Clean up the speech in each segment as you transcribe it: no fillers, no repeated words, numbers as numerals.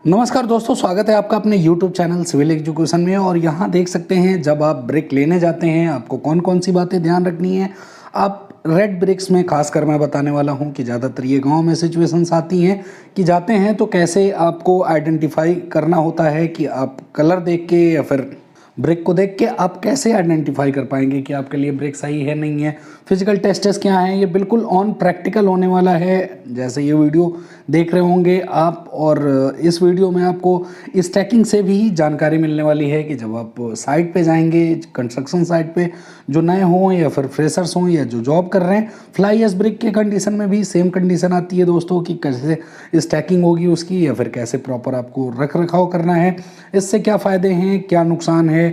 नमस्कार दोस्तों, स्वागत है आपका अपने YouTube चैनल सिविल एजुकेशन में। और यहाँ देख सकते हैं जब आप ब्रेक लेने जाते हैं आपको कौन कौन सी बातें ध्यान रखनी है। आप रेड ब्रेक्स में खासकर मैं बताने वाला हूँ कि ज़्यादातर ये गांव में सिचुएशंस आती हैं कि जाते हैं तो कैसे आपको आइडेंटिफाई करना होता है कि आप कलर देख के या फिर ब्रेक को देख के आप कैसे आइडेंटिफाई कर पाएंगे कि आपके लिए ब्रेक सही है नहीं है। फिजिकल टेस्ट्स क्या हैं, ये बिल्कुल ऑन प्रैक्टिकल होने वाला है। जैसे ये वीडियो देख रहे होंगे आप, और इस वीडियो में आपको स्टैकिंग से भी जानकारी मिलने वाली है कि जब आप साइट पे जाएंगे, कंस्ट्रक्शन साइट पे, जो नए हों या फिर फ्रेशर्स हों या जो जॉब कर रहे हैं, फ्लाई एश ब्रेक के कंडीशन में भी सेम कंडीशन आती है दोस्तों कि कैसे स्टैकिंग होगी उसकी या फिर कैसे प्रॉपर आपको रख रखाव करना है, इससे क्या फ़ायदे हैं क्या नुकसान है।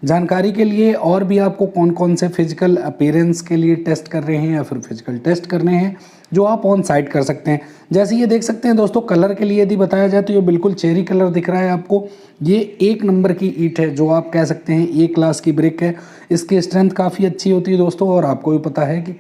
जानकारी के लिए और भी आपको कौन कौन से फिजिकल अपीयरेंस के लिए टेस्ट कर रहे हैं या फिर फिजिकल टेस्ट करने हैं जो आप ऑन साइट कर सकते हैं। जैसे ये देख सकते हैं दोस्तों, कलर के लिए यदि बताया जाए तो ये बिल्कुल चेरी कलर दिख रहा है आपको। ये 1 नंबर की ईंट है जो आप कह सकते हैं A क्लास की ब्रिक है। इसकी स्ट्रेंथ काफ़ी अच्छी होती है दोस्तों, और आपको भी पता है कि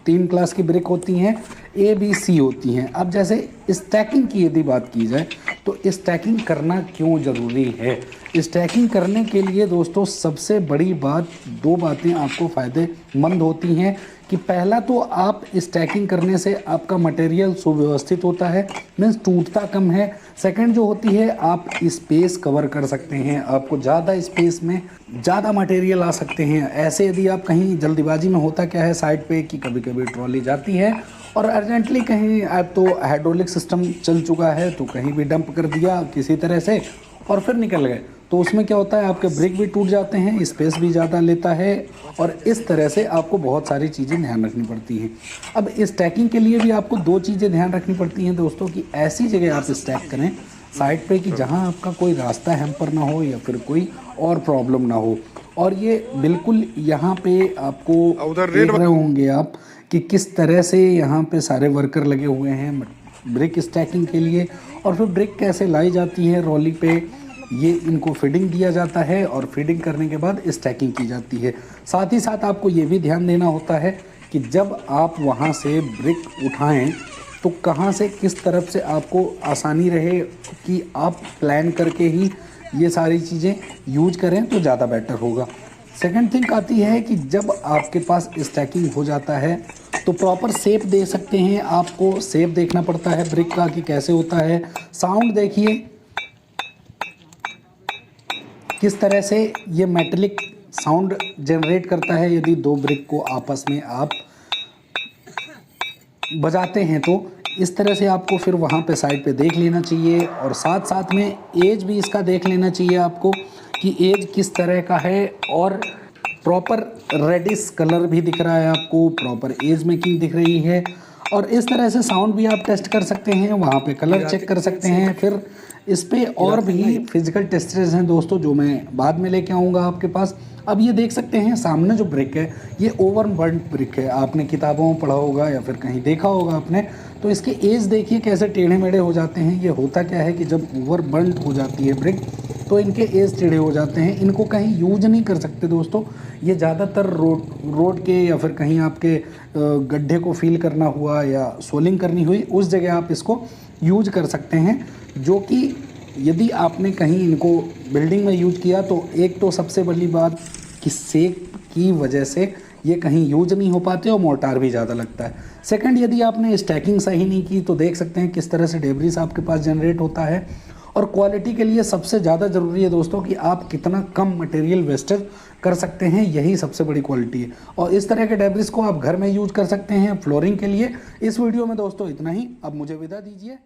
3 क्लास की ब्रिक होती हैं, A B C होती हैं। अब जैसे स्टैकिंग की यदि बात की जाए तो स्टैकिंग करना क्यों ज़रूरी है। स्टैकिंग करने के लिए दोस्तों सबसे बड़ी बात, 2 बातें आपको फ़ायदेमंद होती हैं कि पहला तो आप स्टैकिंग करने से आपका मटेरियल सुव्यवस्थित होता है, मीन्स टूटता कम है। सेकंड जो होती है, आप स्पेस कवर कर सकते हैं, आपको ज़्यादा स्पेस में ज़्यादा मटेरियल आ सकते हैं। ऐसे यदि आप कहीं जल्दीबाजी में, होता क्या है साइड पे कि कभी कभी ट्रॉली जाती है और अर्जेंटली कहीं आप तो हाइड्रोलिक सिस्टम चल चुका है तो कहीं भी डंप कर दिया किसी तरह से और फिर निकल गए, तो उसमें क्या होता है आपके ब्रेक भी टूट जाते हैं, स्पेस भी ज़्यादा लेता है, और इस तरह से आपको बहुत सारी चीज़ें ध्यान रखनी पड़ती हैं। अब स्टैकिंग के लिए भी आपको 2 चीज़ें ध्यान रखनी पड़ती हैं दोस्तों कि ऐसी जगह आप स्टैक करें साइड पे कि जहां आपका कोई रास्ता हैम्पर ना हो या फिर कोई और प्रॉब्लम ना हो। और ये बिल्कुल यहाँ पे आपको देख रहे होंगे आप कि किस तरह से यहाँ पे सारे वर्कर लगे हुए हैं ब्रेक स्टैकिंग के लिए। और फिर ब्रेक कैसे लाई जाती है रोली पे, ये इनको फीडिंग दिया जाता है और फीडिंग करने के बाद स्टैकिंग की जाती है। साथ ही साथ आपको ये भी ध्यान देना होता है कि जब आप वहाँ से ब्रिक उठाएं तो कहाँ से किस तरफ से आपको आसानी रहे कि आप प्लान करके ही ये सारी चीज़ें यूज करें तो ज़्यादा बेटर होगा। सेकंड थिंग आती है कि जब आपके पास स्टैकिंग हो जाता है तो प्रॉपर शेप दे सकते हैं। आपको शेप देखना पड़ता है ब्रिक का कि कैसे होता है। साउंड देखिए किस तरह से ये मेटेलिक साउंड जनरेट करता है यदि 2 ब्रिक को आपस में आप बजाते हैं तो। इस तरह से आपको फिर वहाँ पे साइड पे देख लेना चाहिए, और साथ साथ में एज भी इसका देख लेना चाहिए आपको कि एज किस तरह का है, और प्रॉपर रेडिश कलर भी दिख रहा है आपको, प्रॉपर एज मेकिंग दिख रही है। और इस तरह से साउंड भी आप टेस्ट कर सकते हैं, वहाँ पे कलर चेक कर सकते हैं। फिर इस पे और भी फिजिकल टेस्टर्स हैं दोस्तों जो मैं बाद में लेके आऊँगा आपके पास। अब ये देख सकते हैं सामने जो ब्रिक है ये ओवरबर्न ब्रिक है, आपने किताबों में पढ़ा होगा या फिर कहीं देखा होगा आपने। तो इसके एज देखिए कैसे टेढ़े मेढ़े हो जाते हैं। ये होता क्या है कि जब ओवरबर्न हो जाती है ब्रिक तो इनके एज टेढ़े हो जाते हैं, इनको कहीं यूज नहीं कर सकते दोस्तों। ये ज़्यादातर रोड के या फिर कहीं आपके गड्ढे को फील करना हुआ या सोलिंग करनी हुई उस जगह आप इसको यूज कर सकते हैं। जो कि यदि आपने कहीं इनको बिल्डिंग में यूज किया तो एक तो सबसे बड़ी बात कि सेक की वजह से ये कहीं यूज नहीं हो पाते और मोर्टार भी ज़्यादा लगता है। सेकंड, यदि आपने स्टैकिंग सही नहीं की तो देख सकते हैं किस तरह से डेब्रिस आपके पास जनरेट होता है। और क्वालिटी के लिए सबसे ज़्यादा ज़रूरी है दोस्तों कि आप कितना कम मटेरियल वेस्टेज कर सकते हैं, यही सबसे बड़ी क्वालिटी है। और इस तरह के डेब्रिस को आप घर में यूज कर सकते हैं फ्लोरिंग के लिए। इस वीडियो में दोस्तों इतना ही, अब मुझे विदा दीजिए।